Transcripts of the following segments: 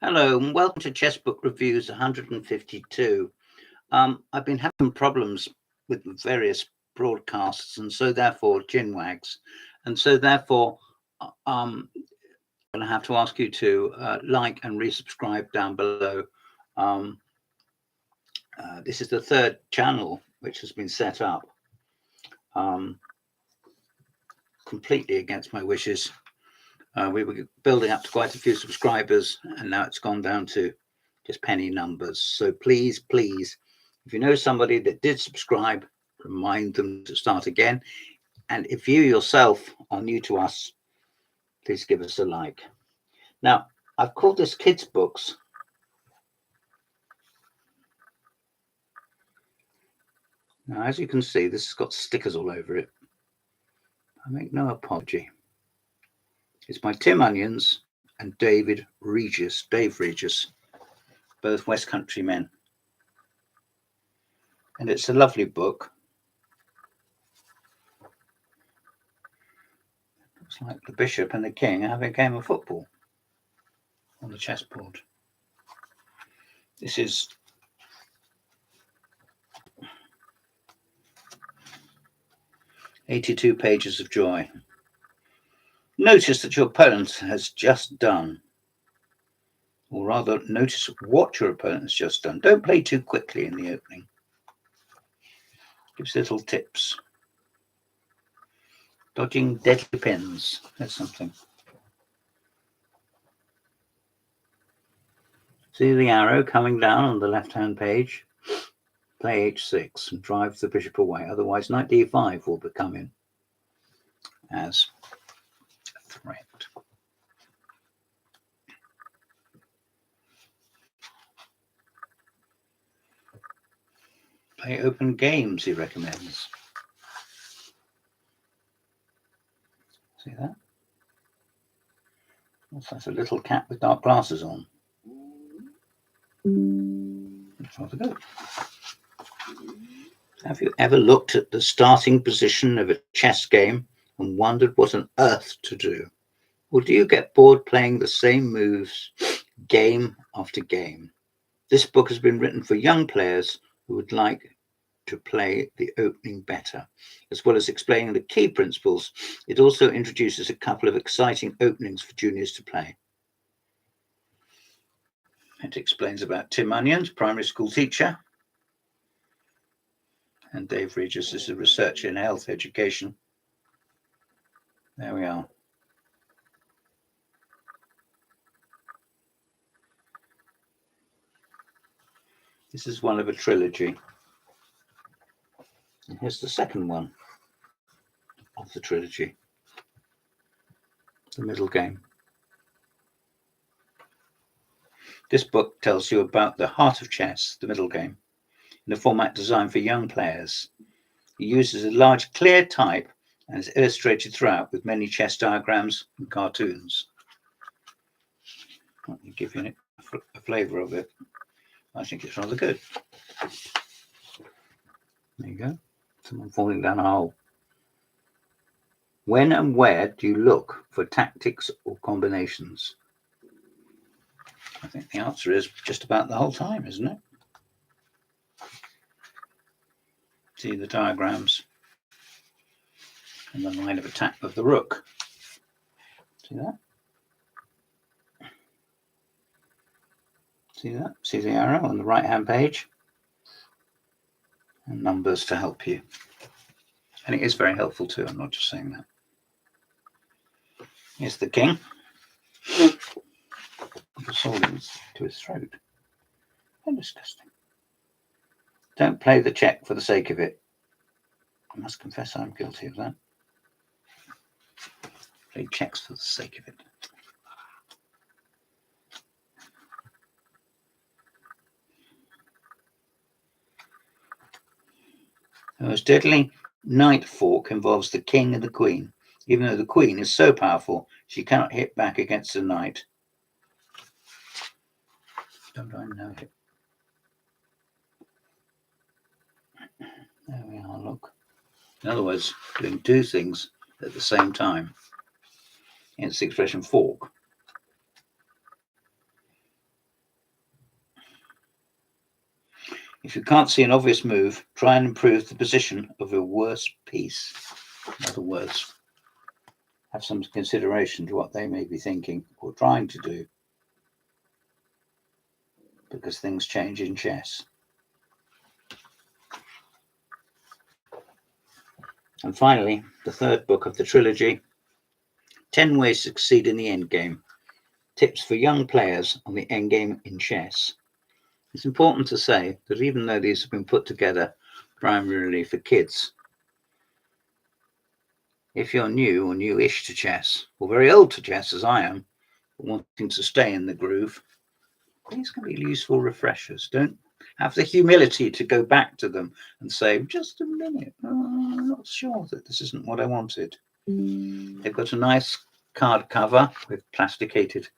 Hello and welcome to Chessbook Reviews 152. I've been having problems with various broadcasts and so therefore Ginwags. And so therefore I'm going to have to ask you to like and resubscribe down below. This is the third channel which has been set up completely against my wishes. We were building up to quite a few subscribers and now it's gone down to just penny numbers. So please, if you know somebody that did subscribe, remind them to start again. And if you yourself are new to us, please give us a like. Now, I've called this Kids Books. Now, as you can see, this has got stickers all over it. I make no apology. It's by Tim Onions and Dave Regis, both West Country men. And it's a lovely book. It's like the bishop and the king having a game of football on the chessboard. This is "82 Pages of Joy." Notice that your opponent has just done, or rather, notice what your opponent has just done. Don't play too quickly in the opening. Gives little tips. Dodging deadly pins. That's something. See the arrow coming down on the left-hand page? Play h6 and drive the bishop away. Otherwise, knight d5 will become in as a threat. Play open games, he recommends. See that? That's a little cat with dark glasses on. That's rather good. Have you ever looked at the starting position of a chess game and wondered what on earth to do? Or do you get bored playing the same moves game after game? This book has been written for young players who would like to play the opening better. As well as explaining the key principles, it also introduces a couple of exciting openings for juniors to play. It explains about Tim Onions, primary school teacher, and Dave Regis is a researcher in health education. There we are. This is one of a trilogy. And here's the second one of the trilogy, the middle game. This book tells you about the heart of chess, the middle game, in a format designed for young players. It uses a large clear type and is illustrated throughout with many chess diagrams and cartoons. Let me give you a flavour of it. I think it's rather good. There you go. Someone falling down a hole. When and where do you look for tactics or combinations? I think the answer is just about the whole time, isn't it? See the diagrams and the line of attack of the rook. See that? See that? See the arrow on the right-hand page? And numbers to help you. And it is very helpful too, I'm not just saying that. Here's the king. The sword to his throat. How disgusting. Don't play the check for the sake of it. I must confess I'm guilty of that. Play checks for the sake of it. The most deadly knight fork involves the king and the queen, even though the queen is so powerful she cannot hit back against the knight. Don't I know it? There we are, look. In other words, doing two things at the same time. Hence the expression fork. If you can't see an obvious move, try and improve the position of your worst piece. In other words, have some consideration to what they may be thinking or trying to do, because things change in chess. And finally, the third book of the trilogy, 10 Ways to Succeed in the Endgame, Tips for Young Players on the Endgame in Chess. It's important to say that even though these have been put together primarily for kids, if you're new or newish to chess, or very old to chess as I am, but wanting to stay in the groove, these can be useful refreshers. Don't have the humility to go back to them and say, just a minute, I'm not sure that this isn't what I wanted. They've got a nice card cover with plasticated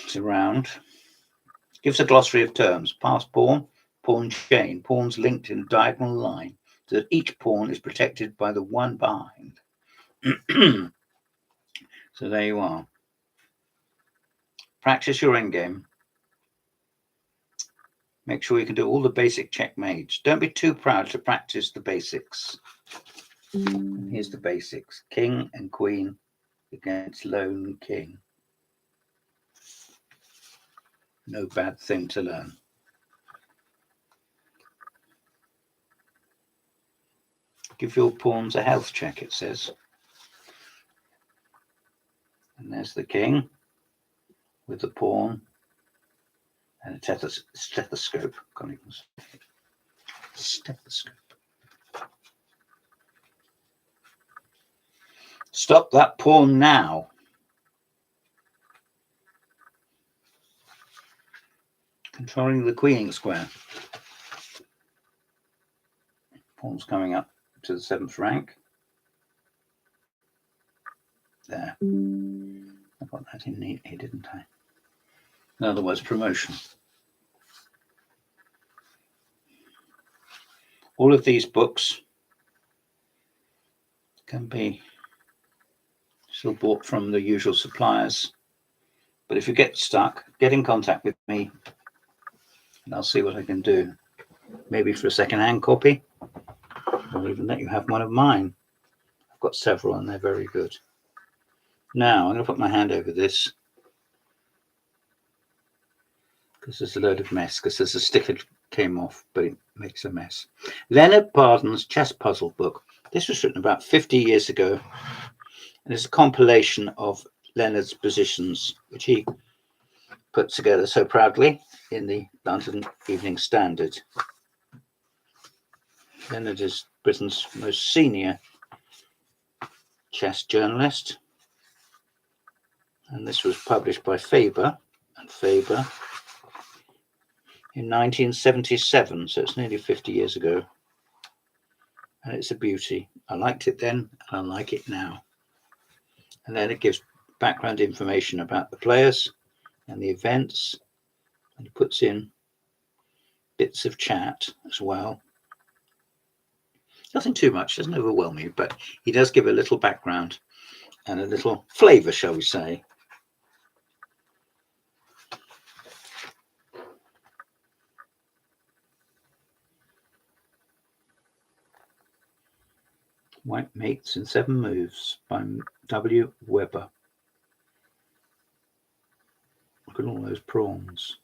surround. Gives a glossary of terms: pass pawn, pawn chain, pawns linked in a diagonal line, so that each pawn is protected by the one behind. So there you are. Practice your endgame. Make sure you can do all the basic checkmates. Don't be too proud to practice the basics. And here's the basics: king and queen against lone king. No bad thing to learn. Give your pawns a health check, it says. And there's the king with the pawn and a stethoscope. Can't even say it. Stethoscope. Stop that pawn now. Controlling the queening square. Pawn's coming up to the 7th rank. There. I got that in neatly, didn't I? In other words, promotion. All of these books can be still bought from the usual suppliers. But if you get stuck, get in contact with me and I'll see what I can do. Maybe for a second-hand copy, or even let you have one of mine. I've got several and they're very good. Now, I'm going to put my hand over this because there's a load of mess, because there's a sticker came off, but it makes a mess. Leonard Barden's chess puzzle book. This was written about 50 years ago, and it's a compilation of Leonard's positions, which he put together so proudly in the London Evening Standard. Leonard is Britain's most senior chess journalist, and this was published by Faber and Faber in 1977, so it's nearly 50 years ago, and it's a beauty. I liked it then, and I like it now. And then it gives background information about the players and the events, and he puts in bits of chat as well. Nothing too much, doesn't overwhelm you, but he does give a little background and a little flavour, shall we say. White Mates in 7 Moves by W. Weber. Look at all those prawns.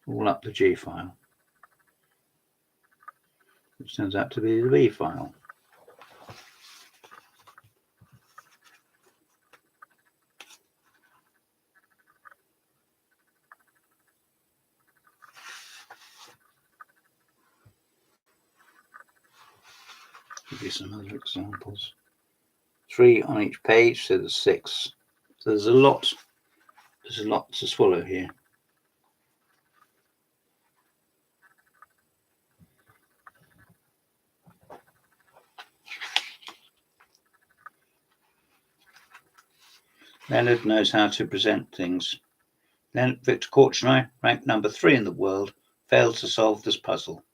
All up the G file, which turns out to be the B file. Give you some other examples. 3 on each page, so there's 6. So there's a lot to swallow here. Leonard knows how to present things. Leonard Victor Korchnoi, ranked number 3 in the world, failed to solve this puzzle.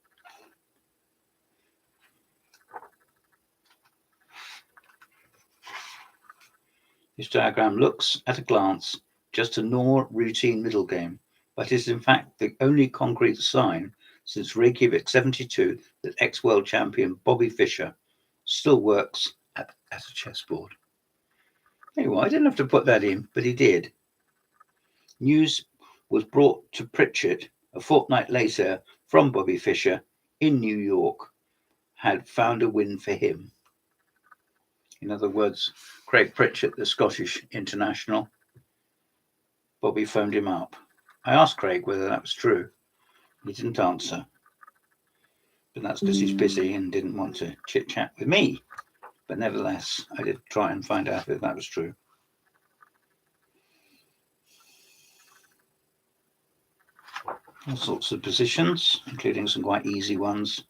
This diagram looks, at a glance, just a normal routine middle game, but is in fact the only concrete sign since Reykjavik 72 that ex-world champion Bobby Fischer still works at a chessboard. Anyway, I didn't have to put that in, but he did. News was brought to Pritchett a fortnight later from Bobby Fischer in New York had found a win for him. In other words, Craig Pritchett, the Scottish international, Bobby phoned him up. I asked Craig whether that was true. He didn't answer. But that's because he's busy and didn't want to chit-chat with me. But nevertheless, I did try and find out if that was true. All sorts of positions, including some quite easy ones,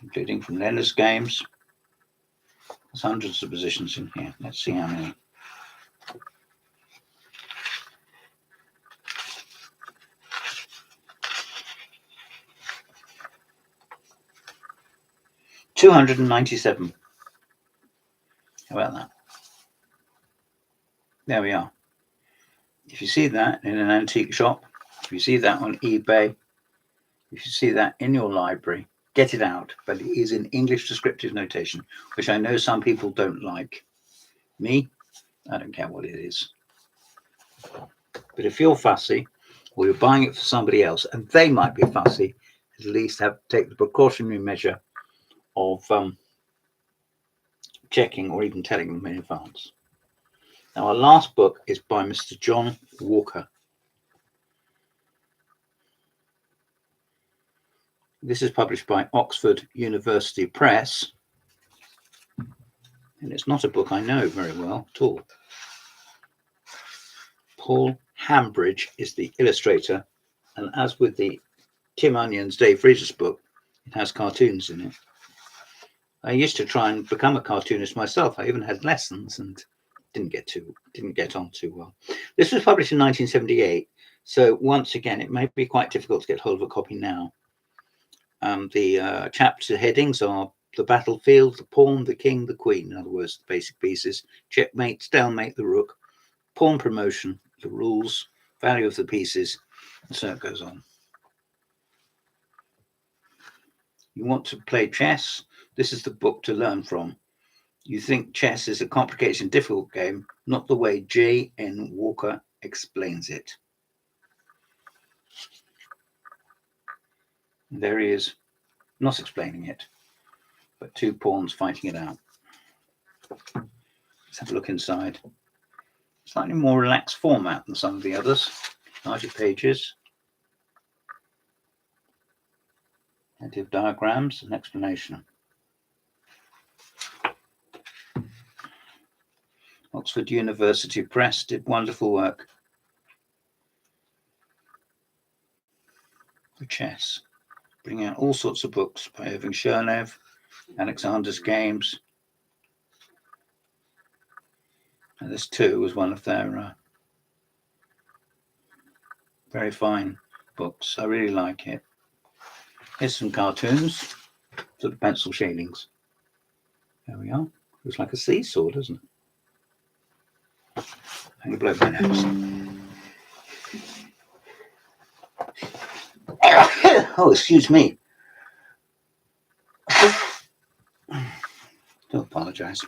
including from Leonard's games. There's hundreds of positions in here. Let's see how many. $297. How about that? There we are. If you see that in an antique shop, if you see that on eBay, if you see that in your library, get it out. But it is in English descriptive notation, which I know some people don't like. Me, I don't care what it is. But if you're fussy, or you're buying it for somebody else, and they might be fussy, at least take the precautionary measure of checking or even telling them in advance. Now, our last book is by Mr. John Walker. This is published by Oxford University Press, and it's not a book I know very well at all. Paul Hambridge is the illustrator, and as with the Tim Onions Dave Regis book, it has cartoons in it. I used to try and become a cartoonist myself. I even had lessons and didn't get on too well. This was published in 1978, so once again, it may be quite difficult to get hold of a copy now. The chapter headings are the battlefield, the pawn, the king, the queen. In other words, the basic pieces: checkmate, stalemate, the rook, pawn promotion, the rules, value of the pieces, and so it goes on. You want to play chess? This is the book to learn from. You think chess is a complicated and difficult game, not the way J.N. Walker explains it. And there he is, not explaining it, but two pawns fighting it out. Let's have a look inside. Slightly more relaxed format than some of the others. Larger pages. Plenty of diagrams and explanation. Oxford University Press did wonderful work for chess, bringing out all sorts of books by Irving Chernev, Alexander's Games. And this too was one of their very fine books. I really like it. Here's some cartoons, sort of pencil shadings. There we are. Looks like a seesaw, doesn't it? I'm going to blow my nose. Oh, excuse me. Do apologise.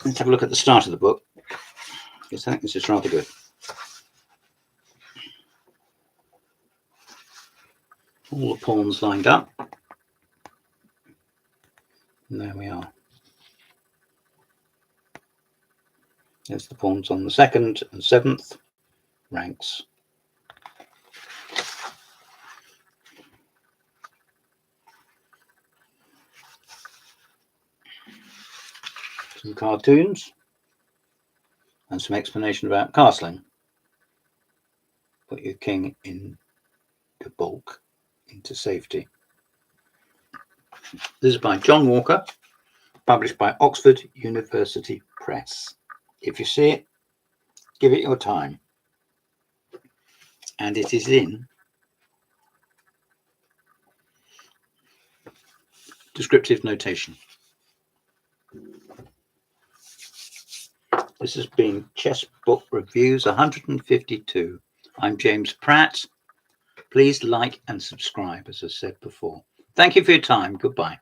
Let's have a look at the start of the book, because I think this is rather good. All the pawns lined up. And there we are. There's the pawns on the 2nd and 7th ranks. Some cartoons and some explanation about castling. Put your king in the bulk into safety. This is by John Walker, published by Oxford University Press. If you see it, give it your time. And it is in descriptive notation. This has been Chess Book Reviews 152. I'm James Pratt. Please like and subscribe, as I said before. Thank you for your time. Goodbye.